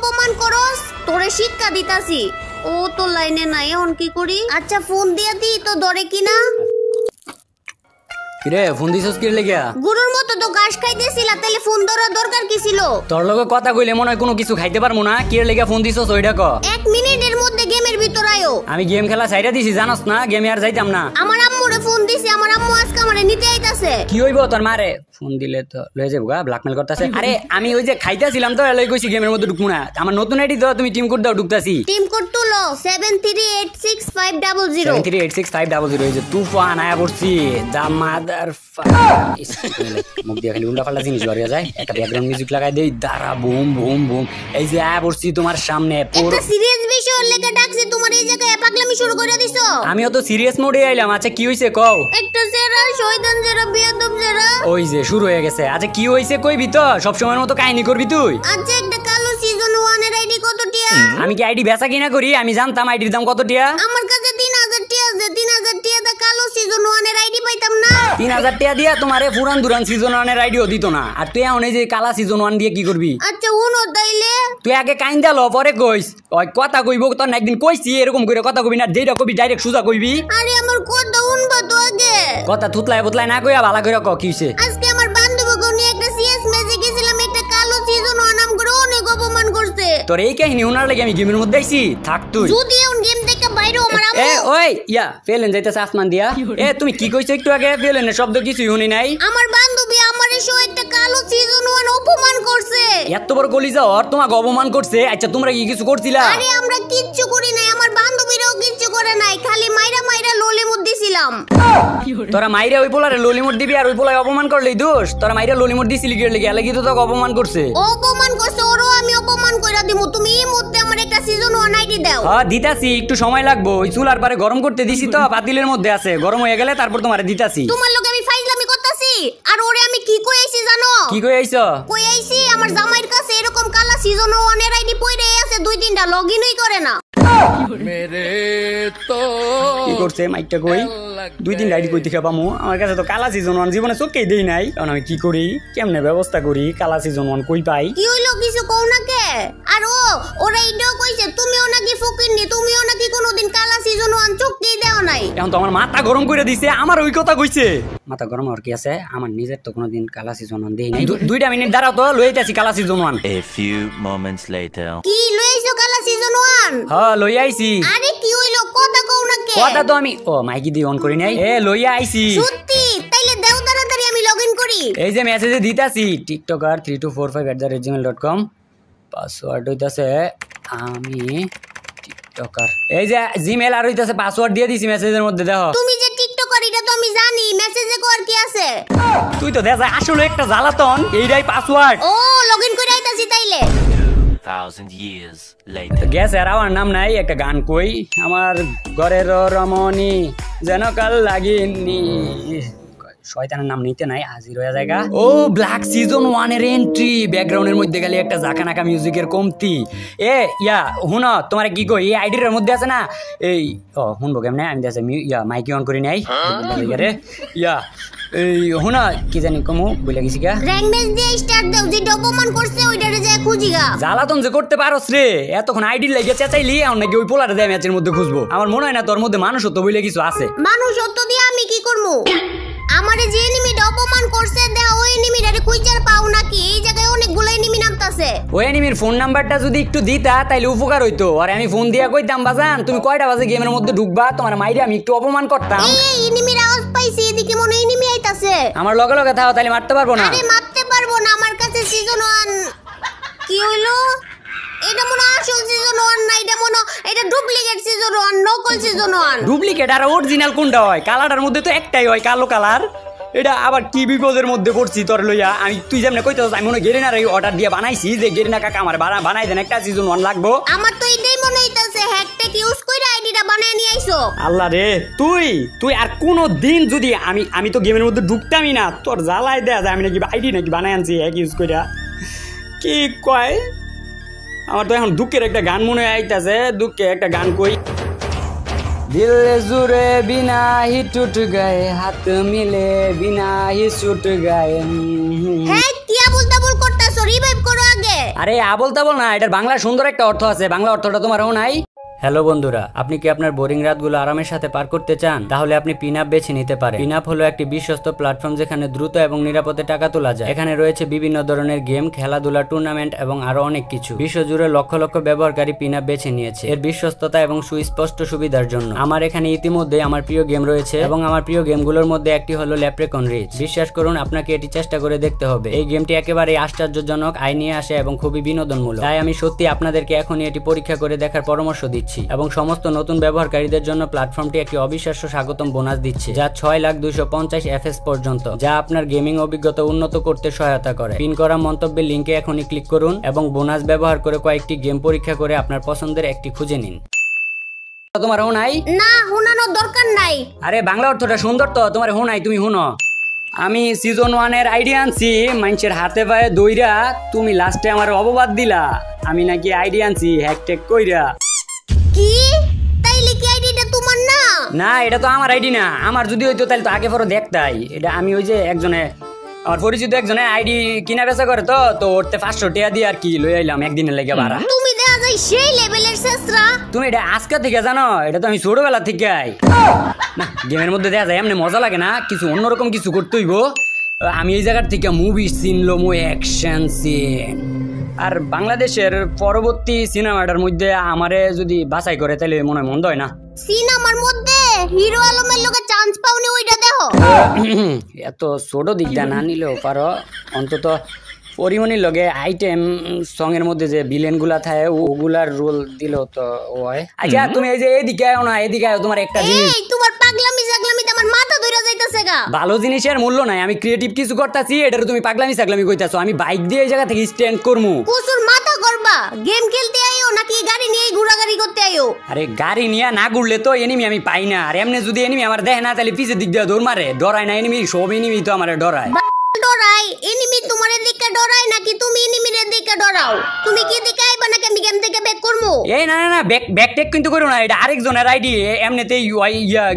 অপমান করস তোরে শিক্ষা দিতাছি। ও তো লাইনে নাই, এখন কি করি? আচ্ছা ফোন দিয়া দি তো ধরে কিনা। কিরে ফোন দিছস কি লাগা? গুরুর মতো তো ঘাস খাইতেছিলা, তাহলে ফোন ধরার দরকার কি ছিল? তোর লগে কথা কইলে মনে হয় কোনো কিছু খাইতে পারমু না। কি লাগা ফোন দিছস ওইটা ক। 1 মিনিটের মধ্যে গেমের ভিতর আয়ো। আমি গেম খেলা ছাইরা দিছি জানাস না, গেমে আর যাইতাম না। আমার আম্মুরে ফোন দিছি, আমার আম্মু আজকে আমারে নিতে আইতাছে। কি হইব তোর মারে? ফোন দিলে তো লয়ে যাবো গা, ব্ল্যাকমেল করতেছে। আরে আমি ওই যে খাইতাছিলাম তো লই কইছি গেমের মধ্যে ঢুকমু না। আমার নতুন আইডি দাও, তুমি টিম কোড দাও, ঢুকতাছি। টিম কোড তুলো 7386500 7386500 এই যে তুফান আয়া পড়ছি দা মাদার মুখ দিয়ে খালি উল্টা পাল্টা জিনিস বাড়িয়ে যায়। একটা ব্যাকগ্রাউন্ড মিউজিক লাগাই দেই, দাঁড়া বুম বুম বুম। এই যে আয়া পড়ছি তোমার সামনে। একটা সিরিয়াস বিষয় লেগে ডাকছে, তোমার এই জায়গায় পাগলামি শুরু করে দিছো। আমিও তো সিরিয়াস মোডে আইলাম। আচ্ছা কি হইছে কও? একটা জেরা শয়তান জেরা বিয়াদব জেরা। ওই যে শুরু হয়ে গেছে। আচ্ছা কি হইছে কইবি তো? সব সময়ের মতো কাহিনী করবি তুই। আচ্ছা একটা কালো সিজন 1 এর আইডি কত টিয়া? আমি কি আইডি বেচা কিনা করি? আমি জানতাম আইডির দাম কত টিয়া। আমার কাছে 3000 টিয়া আছে। 3000 টিয়া দা কালো সিজন 1 এর আইডি পাইতাম না। 3000 টাকা দিয়া তোমারে পুরান দুরান সিজন 1 এর আইডিও দিত না। আর তুই এখন এই যে কালা সিজন 1 দিয়ে কি করবি? আচ্ছা হুনো তাইলে তুই আগে কাইন্দা ল পরে কইস। ওই কথা কইব তো না, একদিন কইছি এরকম করে কথা কইবি না, যেটা কইবি ডাইরেক্ট সুজা কইবি। আরে আমার কথা শুনবা তো আগে। কথা থুতলাই বতলাই না কইয়া ভালো করে ক কি হইছে। আজকে আমার বান্ধবীকে নিয়ে একটা সিএস ম্যাচে গেছিলাম, একটা কালো সিজন 1 নাম করে অনেক অপমান করছে। তোর এই কাহিনী শোনার লাগি আমি গেমের মধ্যে আইছি। থাক তুই যদি এমন গেম থেকে বাইরে আমার এ আম্মু ওই ইয়া ফেলেন যাইতাছে আসমান দিয়া। এ তুমি কি কইছো একটু আগে? ফেলেনের শব্দ কিছুই শুনি নাই। আমার বান্ধবী আমারে শো একটা কালো সিজন 1 অপমান করছে। এত বড় কলিজা ওর তোমাকে অপমান করছে? আচ্ছা তোমরা কি কিছু করছিলা? আরে আমরা কিচ্ছু করি নাই, আমার বান্ধবীরাও কিচ্ছু করে নাই, খালি মাইরা মাইরা ললিমুদ দিছিলাম। তোরা মাইরা ওই পোলারে ললিমুট দিবি আর ওই পোলায় অপমান করলেই দোষ? তোরা মাইরা ললিমুট দিছিলি কি লাগি? এলাকি তো তোকে অপমান করছে। অপমান করছে, ওরও আমি অপমান কইরা দিমু। তুমি এই মুহূর্তে আমার একটা সিজন 1 আইডি দাও। হ্যাঁ দিতাছি, একটু সময় লাগবো। ওই চুলার পারে গরম করতে দিছি তো, পাতিলের মধ্যে আছে, গরম হয়ে গেলে তারপর তোমারে দিতাছি। তোমার লগে আমি ফাইজলামি করতাছি। আর ওরে আমি কি কই আইছি জানো? কি কই আইছো? কই আইছি আমার জামাইয়ের কাছে এরকম কালা সিজন 1 এর আইডি পইরে আছে, 2-3টা লগইনই করে না। কি করছে মাইকটা কই? 2-3 আইডি কই থেকে পামু? আমার কাছে তো কালা সিজন 1 জীবনে চোখেই দেই নাই। কারণ আমি কি করি, কেমনে ব্যবস্থা করি, কালা সিজন 1 কই পাই? কি হইলো কিছু কও না কে? আর ওরা এইটাও কইছে তুমিও নাকি ফকিন্নি, তুমিও নাকি কোনোদিন কালা সিজন 1 চোখেই দেও নাই। এখন তো আমার মাথা গরম করে দিছে। আমার ওই কথা কইছে। মাথা গরম আর কি আছে? আমার নিজের তো কোনোদিন কালা সিজন 1 দেই নাই। 2টা মিনিট দাঁড়াও তো, লইতাছি কালা season 1। A few moments later. কি লইছো কালা সিজন 1? হ্যাঁ লই আইছি। আরে কি হইলো কথা কও না কে? কথা তো আমি মাইকি দিয়ে অন করি নাই। লইয়া আইছি সত্যি? তাইলে দেও তাড়াতাড়ি আমি লগইন করি। এই যে মেসেজে দিতাছি tiktoker3245@gmail.com। পাসওয়ার্ড হইতাছে আমি টিকটকার। এই যে জিমেল আর হইতাছে পাসওয়ার্ড দিয়ে দিছি মেসেজের মধ্যে, দেখো। তুমি যে টিকটকার এটা তো আমি জানি, মেসেজে কো আর কি আছে? তুই তো দেখা আসলে একটা জ্বালাতন। এইটাই পাসওয়ার্ড। ও লগইন করে আইতাছি তাইলে। 1000 years later. গেছে আর আমার নাম নাই। একটা গান কই, আমার ঘরের রমণী যেন কাল লাগিনি। শয়তানের নাম নিতে নাই, হাজির হয়ে জায়গা। ও ব্ল্যাক সিজন 1 এর এন্ট্রি। ব্যাকগ্রাউন্ডের মধ্যে গেলে একটা জাকানাকা মিউজিকের কমতি। ইয়া হুন তোমার কি কই, এই আইডির মধ্যে আছে না এই শুনবো কেমনে? আমি দেশে মাইকি অন করি নাই রে। ইয়া এই হুন কি জানি কমু বলে গেছি গা। র‍্যাঙ্ক ম্যাচ দিয়ে স্টার্ট দাও, যে অপমান করছে ওইটারে যায় খুঁজিগা। জ্বালাতন যে করতে পারোস রে, এতক্ষণ আইডি লাগিয়ে চেঁচাইলি, এখন নাকি ওই পোলারে দেয় ম্যাচের মধ্যে খুঁজবো। আমার মনে হয় না তোর মধ্যে মানুষত্ব বলে কিছু আছে। মানুষত্ব দিয়ে আমি কি করবো? আমারে যে এনিমিটা অপমান করছে দেও, ওই এনিমিটারে খুঁজার পাও নাকি? এই জায়গায় অনেকগুলো এনিমি নামতাছে। ওই এনিমির ফোন নাম্বারটা যদি একটু দিতা তাইলে উপকার হইতো। আর আমি ফোন দিয়া কইতাম বাজান তুমি কয়টা বাজে গেমের মধ্যে ঢুকবা, তোমার মাইরে আমি একটু অপমান করতাম। এই এনিমির আওয়াজ পাইছি, এদিকে মনে এনিমি আইতাছে। আমার লগে লগে থাও, তাইলে মারতে পারবো না। আরে মারতে পারবো না, আমার কাছে সিজন 1 কি হইলো? এটা মনে আসল সিজন 1 না, এটা ডুপ্লিকেট সিজন 1, নকল সিজন 1। ডুপ্লিকেট আর অরিজিনাল কোনটা হয়? কালারটার মধ্যে তো একটাই হয়, কালো কালার। এটা আবার কি বিপদের মধ্যে পড়ছি তোর লইয়া। আমি তুই যেমন কইতাছ আমি মনে গেরিনার এই অর্ডার দিয়ে বানাইছি যে গেরিনা কাকা আমার বানাই দেন একটা সিজন 1 লাগবো। আমার তো এটাই মনে হইতাছে হ্যাকটেক ইউজ কইরা আইডিটা বানায় নিয়ে আইছো। আল্লাহ রে, তুই আর কোনো দিন যদি আমি তো গেমের মধ্যে ঢুকতামই না, তোর জ্বালাই দেয়া যায় আমি নাকি আইডি নাকি বানাই আনছি হ্যাক ইউজ কইরা। কি কয়? আমার তো এখন দুঃখের একটা গান মনে আইতাছে। দুঃখে একটা গান কই, দিল জুড়ে বিনা হি টুট গায়ে, হাত মিলে বিনা হি ছুট গায়ে। হ্যাঁ কি আবুল তাবুল করতাছো? রিভাইভ করো আগে। আরে আবল তাবল না, এটার বাংলা সুন্দর একটা অর্থ আছে, বাংলা অর্থটা তোমারও নাই। হ্যালো বন্ধুরা, আপনি কি আপনার বোরিং রাতগুলো আরামের সাথে পার করতে চান? তাহলে আপনি পিনআপ বেছে নিতে পারেন। পিনআপ হলো একটি বিশ্বস্ত প্ল্যাটফর্ম যেখানে দ্রুত এবং নিরাপদে টাকা তোলা যায়। এখানে রয়েছে বিভিন্ন ধরনের গেম, খেলাধুলা, টুর্নামেন্ট এবং আরো অনেক কিছু। বিশ্বজুড়ে লক্ষ লক্ষ ব্যবহারকারী পিনআপ বেছে নিয়েছে এর বিশ্বস্ততা এবং সুস্পষ্ট সুবিধার জন্য। আমার এখানে ইতিমধ্যে আমার প্রিয় গেম রয়েছে এবং আমার প্রিয় গেমগুলোর মধ্যে একটি হলো ল্যাপ্রেকন রিচ। বিশ্বাস করুন, আপনাকে এটি চেষ্টা করে দেখতে হবে। এই গেমটি একেবারেই আশ্চর্যজনক আয় নিয়ে আসে এবং খুবই বিনোদনমূলক। তাই আমি সত্যি আপনাদেরকে এখনই এটি পরীক্ষা করে দেখার পরামর্শ দিচ্ছি এবং সমস্ত নতুন ব্যবহারকারীদের জন্য প্ল্যাটফর্মটি একটি অবিশ্বাস্য স্বাগতম বোনাস দিচ্ছে, যা 6,250 FPS পর্যন্ত, যা আপনার গেমিং অভিজ্ঞতা উন্নত করতে সহায়তা করে। পিন করা মন্তব্যের লিঙ্কে এখনই ক্লিক করুন এবং বোনাস ব্যবহার করে কয়েকটি গেম পরীক্ষা করে আপনার পছন্দের একটি খুঁজে নিন। তোমার নাই না, হুনানোর দরকার নাই। আরে বাংলা অর্থটা সুন্দর তো, তোমার নাই, তুমি হুনো। আমি সিজন 1 এর আইডিয়া আনছি, মানুষের হাতে পায়ে দইরা, তুমি লাস্টে আমার অপবাদ দিলা আমি নাকি আইডিয়া আনছি হ্যাকট্যাক কইরা। কি তাইলে কি আইডিটা তোমার না? না, এটা তো আমার আইডি না। আমার যদি হইতো তাহলে তো আগে পরে দেখতাই। এটা আমি ওই যে একজনে আমার পরিচিত একজনে আইডি কিনা বেচা করে, তো ওরতে 500 টাকা দিয়ে আর কি লই আইলাম একদিনের লেগে ভাড়া। তুমি দেখা যায় সেই লেভেলের শেষরা। তুমি এটা আজকে থেকে জানো? এটা তো আমি ছোটবেলা থেকে না, গেমের মধ্যে দেখা যায় এমনি মজা লাগে না, কিছু অন্যরকম কিছু করতে হইব। আমি এই জায়গার থেকে মুভি সিন লমো, অ্যাকশন সিন। আর বাংলাদেশের পরবর্তী সিনেমাটার মধ্যে আমারে যদি বাছাই করে তাহলে মনে হয় মন্দ হয় না। সিনেমার মধ্যে হিরো আলমের লোকে চান্স পাওনি, ওইটা দেখো। এত ছোট দিকটা না নিলেও পারো, অন্তত পরিমণির লগে আইটেম সং এর মধ্যে যে ভিলেন গুলা থাকে ওগুলার রোল দিলেও তো হয়। আচ্ছা তুমি এই যে এদিকে আও না, এদিকে আও, তোমার একটা জিনিস। এই তোমার পাগলামি সাগলামিতে আমার মাথা ধইরা যাইতাছে গা। ভালো জিনিসের মূল্য নাই, আমি ক্রিয়েটিভ কিছু করতেছি, এটার তুমি পাগলামি সাগলামি কইতাছো। আমি বাইক দিয়ে এই জায়গা থেকে স্ট্যান্ড করমু। কুসুর মাথা করবা, গেম খেলতে আইও নাকি গাড়ি নিয়ে ঘোরাঘুরি করতে আইও? আরে গাড়ি নিয়ে না ঘুরলে তো এনিমি আমি পাই না। আর এমনি যদি এনিমি আমার দেখে না তাহলে পিছের দিক দিয়ে দৌড় মারে। ডরায় না এনিমি, সব এনিমি তো আমার ডরায়। ডরাই এনিমি তোমারে দিকে ডরাই নাকি তুমি এনিমিরে দিকে ডরাও? তুমি কি দিকে আইবা নাকি আমি গেম থেকে ব্যাক করবো? এই না না না, ব্যাক টেক কিন্তু করো না, এটা আরেকজনের আইডি। এমনিতেই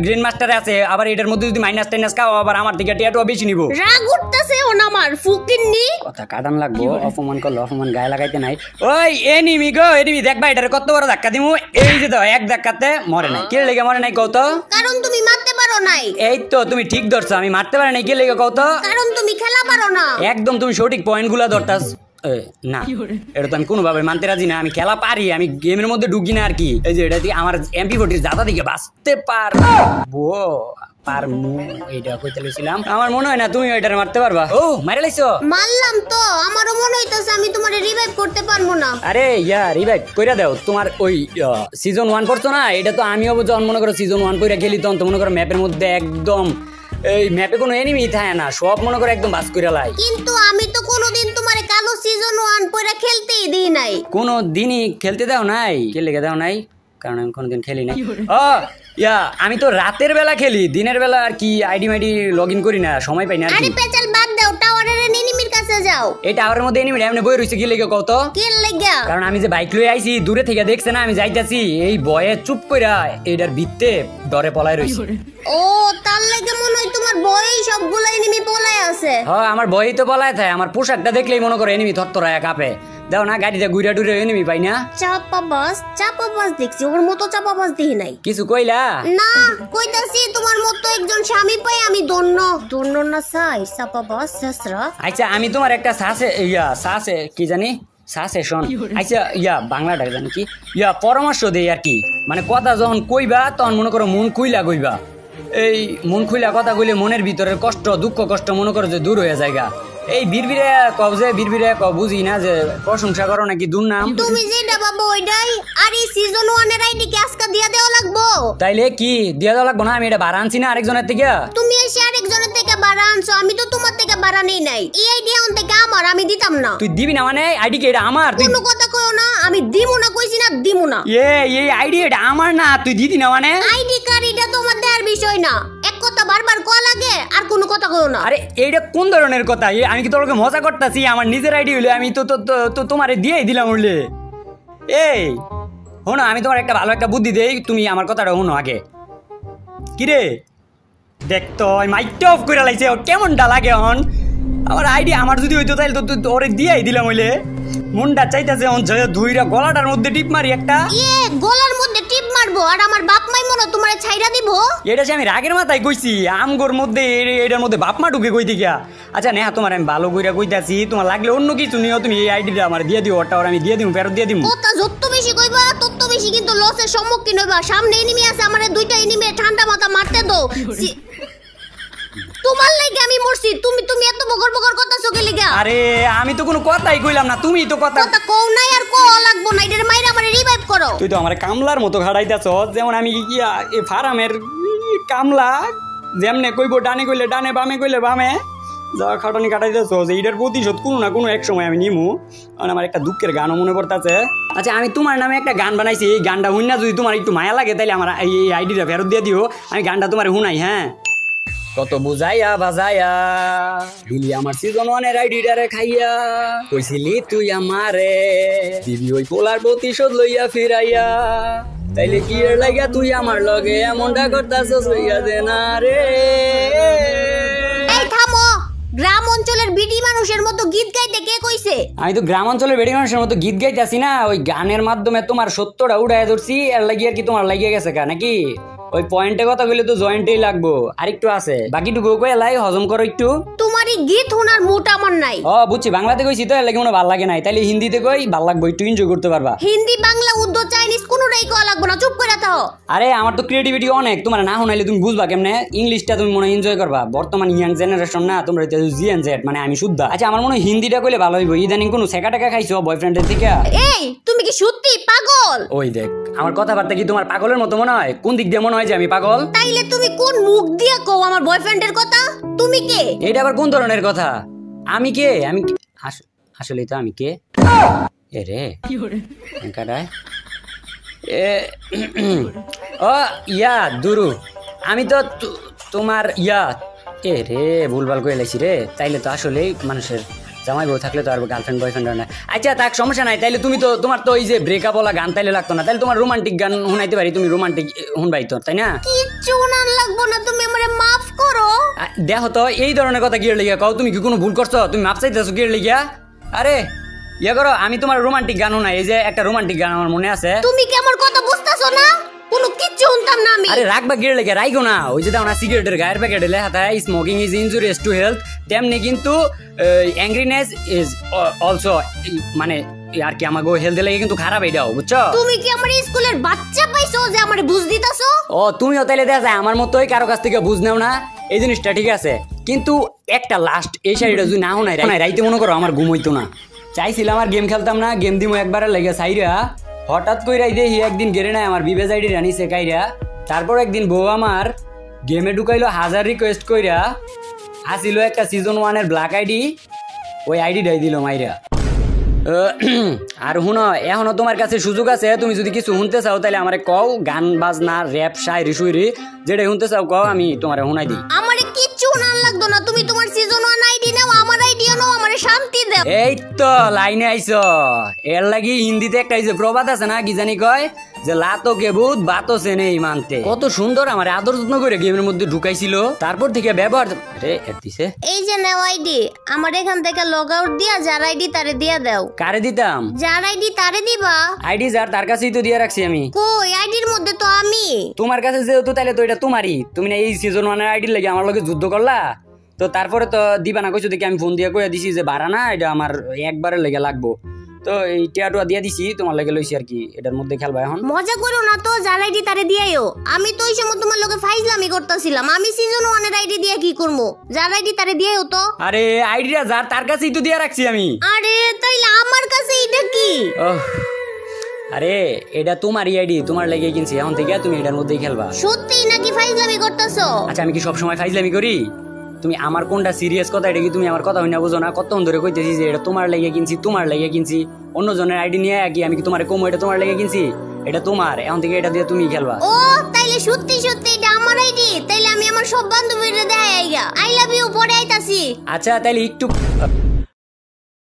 গ্রিন মাস্টার আছে, আবার এটার মধ্যে যদি মাইনাস টাইনাস খাও আবার আমার থেকে টিয়াটো বেশি নিব। রাগ উঠতেছে ওন আমার ফুকিন্নি। কথা কাটান লাগবো, অপমান করলো অপমান গায়ে লাগাইতে নাই। ওই এনিমি গো, এনিমি দেখবা এটারে কত বড় ধাক্কা দিমু। এই যে দাও, এক ধাক্কাতে মরে নাই। কে লেগে মরে নাই কও তো? কারণ তুমি মারতে পারো নাই। এই তো তুমি ঠিক ধরছো, আমি মারতে পারি নাই। কে লেগে কও তো? কারণ তুমি খেলা পারো না। একদম তুমি সঠিক পয়েন্টগুলো ধরতাস। না, এটা তো আমি কোনোভাবে মানতে রাজি না। আমি খেলা পারি, আমি গেমের মধ্যে ঢুকি না আর কি। এই যে এটা দিয়ে আমার MP40 জাতা দিকে বাঁচতে পারবো, পারমু, এইটা কইতে লইছিলাম। আমার মনে হয় না তুমি ওইটারে মারতে পারবা। ও মাইরা লাইছো? মারলাম তো, আমারও মনে হইতাছে আমি তোমারে রিভাইভ করতে পারবো না। আরে রিভাইভ কইরা দাও। তোমার ওই সিজন 1 করছো না, এটা তো আমিও যখন মনে করো সিজন 1 কইরা খেলি তখন তো মনে করো ম্যাপের মধ্যে একদম এই ম্যাপে কোনো এনিমি থাকে না, সব মনে করো একদম বাস কইরা লাই। কিন্তু আমি তো কোনোদিন তোমারে কালো সিজন 1 পয়রা খেলতেই দিই নাই। কোনো দিনই খেলতে দাও নাই? কে লেগে দাও নাই? কারণ আমি কোনোদিন খেলি নাই। আমি তো রাতের বেলা খেলি, দিনের বেলা আর কি আইডি মাইডি লগ ইন করি না, সময় পাই না। আরে পেচাল বাদ দাও, টাওয়ারের এনিমির কাছে যাও। এই টাওয়ারের মধ্যে এনিমি এমনি বই রইছে, কি লেগে কও তো? কি লাগা? কারণ আমি যে বাইক লই আইছি, দূরে থেকে দেখছে না আমি যাইতাছি, এই ভয়ে চুপ কইরা এইটার ভিত্তে ডরে পলায় রইছে। ও তার লাগে মনে হয় তোমার ভয়েই সবগুলো এনিমি পলায় আছে। হ্যাঁ, আমার ভয়ই তো পলায় থাকে। আমার পোশাকটা দেখলেই মনে করো এনিমি থরথরায়া কাঁপে। দাও না, গাড়িতে ঘুরে টুরে এনিমি পাই না। চাপাবাজ দেখছি, ওর মতো চাপাবাজ দেখি নাই। কিছু কইলা? না, কইতাছি তোমার মতো একজন স্বামী পাই আমি ধন্য না চাই চাপাবাজ শেষরা। আচ্ছা আমি তোমার একটা সাসে কি জানি সাসেশন, আচ্ছা বাংলাটা জানি কি পরামর্শ দেই আর কি। মানে কথা যখন কইবা তখন মনে করো মন খুইলা কইবা। এই মন খুইলা কথা কইলে মনের ভিতরের কষ্ট দুঃখ কষ্ট মনে করো যে দূর হয়ে যায়গা। এই বিড়বিড়ে কও যে বিড়বিড়ে কও, বুঝি না যে প্রশংসা করো নাকি দুর্নাম। তুমি যেটা বাবা ওইটাই। আর এই সিজন 1 এর আইডি কি আজকে দিয়া দেওয়া লাগবো? তাইলে কি দিয়া দেওয়া লাগবো না? আমি এটা ভাড়া আনছি না আরেকজনের থেকে। তুমি এসে আরেকজনের থেকে ভাড়া আনছো, আমি তো তোমার থেকে ভাড়া নেই নাই। এই আইডি অন থেকে আমার, আমি দিতাম না। তুই দিবি না মানে? আইডি কি এটা আমার? কোনো কথা কইও না, আমি দিমু না কইছি না, দিমু না। এই আইডি এটা আমার না, তুই দিদি না মানে? আইডি কার্ড এটা তোমার দেওয়ার বিষয় না। এক কথা বারবার কল লাগে, আর কোনো কথা কইও না। আরে এইটা কোন ধরনের কথা? আমি কি তোরকে মজা করতেছি? আমার নিজের আইডি হইলে আমি তো তোমারে দিয়েই দিলাম উঠলে। এই শোনো, আমি তোমার একটা ভালো একটা বুদ্ধি দেই, তুমি আমার কথাটা শোনো আগে। কিরে দেখ তো মাইকটা অফ করে লাইছে, কেমনটা লাগে হন? আমার আইডি আমার যদি হইতো তাহলে তো ওরে দিয়াই দিলাম হইলে মনটা চাইতাছে ধুইরা গলাটার মধ্যে টিপ মারি একটা গলার মধ্যে টিপ মারবো আর আমার বাপ মাই মনে তোমারে ছাইরা দিব। এটা আমি রাগের মাথায় কইছি আমগোর মধ্যে এটার মধ্যে বাপ মা ঢুকে কই দিকা। আচ্ছা নেহা তোমার আমি ভালো কইরা কইতাছি তোমার লাগলে অন্য কিছু নিও তুমি এই আইডিটা আমার দিয়ে দিও ওটা আমি দিয়ে দিমু ফেরত দিয়ে দিমু। কথা যত বেশি কইবা তত বেশি কিন্তু লসের সম্মুখীন হইবা। সামনে এনিমি আছে আমারে দুইটা এনিমি ঠান্ডা মাথা মারতে দাও। তোমার লাগি আমি মরছি তুমি এত বকর বকর কথা চোখে লিগা। আরে আমি তো কোনো কথাই কইলাম না তুমি তো কথা কও নাই আর কও লাগবো না এটার মাইরা আমারে রিভাইভ করো। তুই তো আমার কামলার মতো খাড়াইতাছস যেমন আমি কি এই ফার্মের কামলা যেমনে কইবো ডানে কইলে ডানে বামে কইলে বামে যা খাটানি কাটাইতেছস এইটার প্রতিশোধ কোনো না কোনো এক সময় আমি নিমু। কারণ আমার একটা দুঃখের গানও মনে পড়তাছে। আচ্ছা আমি তোমার নামে একটা গান বানাইছি এই গানটা হুইনা যদি তোমার একটু মায়া লাগে তাহলে আমার এই আইডিটা ফেরত দিয়ে দিও আমি গানটা তোমার হুনাই। হ্যাঁ কত বুঝাইয়া বাজাইয়া দিলি আমার সিজন 1 এর আইডিটারে খাইয়া কইছিলি তুই আমারে দিবি ওই পোলার প্রতিশোধ লইয়া ফিরাইয়া তাইলে কি এর লাগা তুই আমার লগে এমনটা করতাছস লইয়া দে না রে। এই থামো গ্রাম অঞ্চলের বিডি মানুষের মতো গীত গাইতে কে কইছে? আমি তো গ্রাম অঞ্চলের বেড়ি মানুষের মতো গীত গাইতেছি না ওই গানের মাধ্যমে তোমার সত্যটা উড়াইয়া ধরছি এর লাগি আর কি তোমার লাগিয়ে গেছে কা নাকি ওই পয়েন্টে কথা কইলে তো জয়েন্টেই লাগবো আর একটু আছে বাকিটুকু কই লাই হজম করো একটু। তোমারই গীত শোনার মুড আমার নাই। ও বুঝছি বাংলাতে কইছি তো এর লাগি মনে ভালো লাগে নাই তাইলে হিন্দিতে কই ভালো লাগবে একটু এনজয় করতে পারবা। হিন্দি বাংলা উর্দু চাইনিজ কোনোটাই কওয়া লাগবে না চুপ করে থাও। আরে আমার তো ক্রিয়েটিভিটি অনেক তোমার না শোনাইলে তুমি বুঝবা কেমনে ইংলিশটা তুমি মনে এনজয় করবা বর্তমান ইয়াং জেনারেশন না তোমরা জি এন্ড জেড মানে আমি শুদ্ধা। আচ্ছা আমার মনে হয় হিন্দিটা কইলে ভালো হইব ইদানিং কোনো সেকা টাকা খাইছো বয়ফ্রেন্ডের থেকে? এই তুমি কি সত্যি পাগল? ওই দেখ আমার কথাবার্তা কি তোমার পাগলের মতো মনে হয়? কোন দিক দিয়ে মনে হয় যে আমি পাগল? তাইলে তুমি কোন মুখ দিয়ে কও আমার বয়ফ্রেন্ডের কথা? তুমি কে? এটা আবার কোন ধরনের কথা? আমি কে? আমি আসলে তো আমি কে? এ রে কাটায় ও ইয়া দুরু আমি তো তোমার ইয়া এ রে ভুলভাল করে লাইছি রে। তাইলে তো আসলেই মানুষের জামাই বউ থাকলে তো আর গার্লফ্রেন্ড বয়ফ্রেন্ড না। আচ্ছা তাক সমস্যা নাই তাইলে তুমি তো তোমার তো ওই যে ব্রেকআপ ওলা গান তাইলে লাগতো না তাইলে তোমার রোমান্টিক গান শুনাইতে পারি তুমি রোমান্টিক শুনবাই তো তাই না? কিচ্ছু না লাগবো না তুমি আমারে মাফ করো। দেখো তো এই ধরনের কথা গিয়ে লেগে কও তুমি কি কোনো ভুল করছো? তুমি মাপ চাইতেছো গিয়ে লেগিয়া? আরে ইয়া করো আমি তোমার রোমান্টিক গান শোনাই এই যে একটা রোমান্টিক গান আমার মনে আছে। তুমি কি আমার কথা বুঝতাছো না? কোনো কিচ্ছু শুনতাম না আমি। আরে রাখবা গিয়ে লেগে রাইগো না ওই যে দাও না সিগারেটের গায়ের প্যাকেটে লেখা থাকে smoking is injurious to health তেমনি কিন্তু অ্যাংরিনেস ইজ অলসো মানে আর কি আমাগো হেলথ লাগে কিন্তু খারাপ এটাও বুঝছো? তুমি কি আমার স্কুলের বাচ্চা পাইছো যে আমারে বুঝ দিতাছো? ও তুমিও তাইলে দেখা যায় আমার মতোই কারো কাছ থেকে বুঝ নাও না এই জিনিসটা ঠিক আছে কিন্তু একটা লাস্ট এই শাড়িটা যদি না হোনাই রাইতে মনে করো আমার ঘুম হইতো না চাইছিলাম আর গেম খেলতাম না গেম দিমো একবারে লেগে সাইরা হঠাৎ কইরাই দেখি একদিন গেরে নাই আমার বিবেজ আইডি রানিছে কাইরা তারপর একদিন বউ আমার গেমে ঢুকাইলো 1000 রিকোয়েস্ট কইরা আসিল একটা সিজন 1 এর ব্ল্যাক আইডি ওই আইডিটাই দিল মাইরা। আর শুনো এখনো তোমার কাছে সুযোগ আছে তুমি যদি কিছু শুনতে চাও তাহলে আমারে কও গান বাজনা র‍্যাপ শায়রি শুইরি যেটা শুনতে চাও কও আমি তোমারে শুনাই দিই। আমারে কিচ্ছু না লাগতো না তুমি তোমার সিজন 1 আইডি নাও আমার আইডিও নাও আমারে শান্তি দাও। এই তো লাইনে আইছো এর লাগি হিন্দিতে একটা যে প্রবাদ আছে না কি জানি কয় যে লাতো কে ভূত বাতো সে নেই মানতে কত সুন্দর আমার আদর যত্ন করে গেমের মধ্যে ঢুকাইছিল তারপর থেকে ব্যবহার রে এর দিছে এই যে নাও আইডি আমার এখান থেকে লগ আউট দিয়া যার আইডি তারে দিয়া দাও। কারে দিতাম? যার আইডি তারে দিবা। আইডি যার তার কাছেই তো দিয়ে রাখছি আমি। কই আইডির মধ্যে তো আমি তোমার কাছে যেহেতু তাইলে তো এটা তোমারই তুমি না এই সিজন 1 এর আইডি লাগি আমার লগে যুদ্ধ করলা তো তারপরে তো দিবা না কইছো দেখি আমি ফোন দিয়ে কইয়া দিছি যে ভাড়া না এটা আমার একবারে লেগে লাগবো তো এই টিয়াটুয়া দিয়ে দিছি তোমার লাগে লইছি আর কি এটার মধ্যে খেলবা এখন। মজা করো না তো যার আইডি তারে দিয়াইও আমি তো ওই সময় তোমার লগে ফাইজলামি করতেছিলাম আমি সিজন 1 এর আইডি দিয়া কি করব যার আইডি তারে দিয়াইও তো। আরে আইডিটা যার তার কাছেই তো দিয়ে রাখছি আমি। আরে তাইলে আমার কাছে এটা কি? আরে এটা তোমারই আইডি তোমার লাগে কিনছি এখন থেকে তুমি এটার মধ্যেই খেলবা। সত্যি নাকি ফাইজলামি করতেছো? আচ্ছা আমি কি সব সময় ফাইজলামি করি? তুমি আমার কোনটা সিরিয়াস কথা এটা কি তুমি আমার কথা হইনা বুঝো না কতক্ষণ ধরে কইতেছি যে এটা তোমার লাগে কিনছি তোমার লাগে কিনছি অন্য জনের আইডি নিয়ে কি আমি কি তোমারে কম এটা তোমার লাগে কিনছি এটা তোমার এখন থেকে এটা দিয়ে তুমি খেলবা। ও তাইলে সত্যি সত্যি এটা আমার আইডি তাইলে আমি আমার সব বান্ধবীদের দেখাই আইগা আই লাভ ইউ পরে আইতাছি। আচ্ছা তাইলে একটু